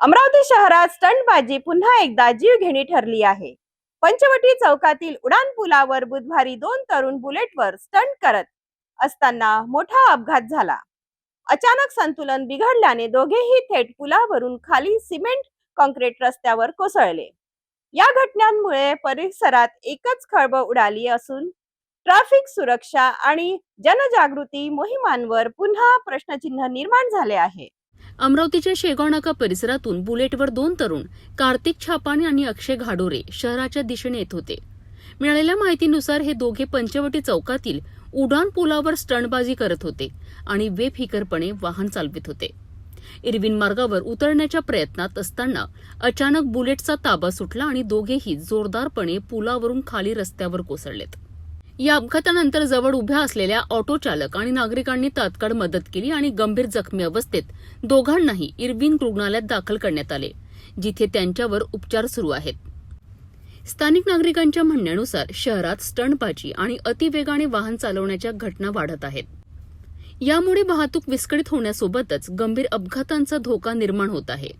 अमरावती शहरात स्टंटबाजी पुन्हा एकदा जीवघेणी ठरली आहे। पंचवटी चौकातील उडान पुलावर बुधवारी दोन तरुण बुलेटवर स्टंट करत असताना मोठा अपघात झाला। अचानक संतुलन बिघडल्याने दोघेही थेट पुलावरून खाली सिमेंट कॉन्क्रीट रस्त्यावर कोसळले। या घटनांमुळे परिसरात एकच खळबळ उडाली असून ट्रॅफिक सुरक्षा आणि जनजागृती मोहिमांवर पुन्हा प्रश्नचिन्ह निर्माण झाले आहे। अमरावतीच्या शेगाव नाका परिसरातून बुलेटवर दोन तरुण कार्तिक छापाने आणि अक्षय घाडोरे शहराच्या दिशेने येत होते। मिळालेल्या माहितीनुसार हे दोघे पंचवटी चौकातील उडान पुलावर स्टंटबाजी करत होते आणि बेफिकरपणे वाहन चालवित होते। इरविन मार्गावर उतरण्याच्या प्रयत्नात असताना अचानक बुलेटचा ताबा सुटला आणि दोघेही जोरदारपणे पुलावरून खाली रस्त्यावर कोसळलेत। या अपघातानंतर जवळ उभ्या असलेल्या ऑटो चालक आणि नागरिकांनी तात्काळ मदत केली आणि गंभीर जखमी अवस्थेत दोघांनाही इरविन रुग्णालयात दाखल करण्यात आले, जिथे त्यांच्यावर उपचार सुरू आहेत। स्थानिक नागरिकांच्या म्हणण्यानुसार शहरात स्टंटबाजी आणि अतिवेगाने वाहन चालवण्याच्या घटना वाढत आहेत। यामुळे वाहतूक विस्कळीत होण्यासोबतच गंभीर अपघातांचा धोका निर्माण होत आहे।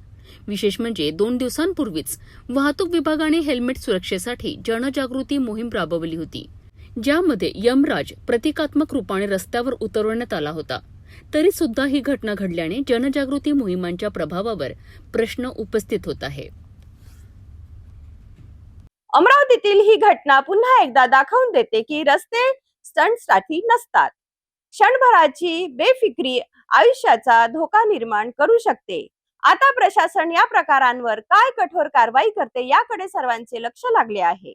विशेष म्हणजे 2 दिवसांपूर्वीच वाहतूक विभागाने हेल्मेट सुरक्षेसाठी जनजागृती मोहीम राबवली होती, ज्यामध्ये यमराज प्रतिकात्मक रूपाने रस्त्यावर उतरवण्यात आला होता। तरी सुद्धा ही घटना घडल्याने जनजागृती मोहिमांच्या प्रभावावर प्रश्न उपस्थित होत आहे। अमरावतीतील ही घटना पुन्हा एकदा दाखवून देते की रस्ते स्टंटसाठी नसतात। क्षणभराची बेफिक्री आयुष्याचा धोका निर्माण करू शकते। आता प्रशासन या प्रकारांवर काय कठोर कारवाई करते याकडे सर्वांचे लक्ष लागले आहे।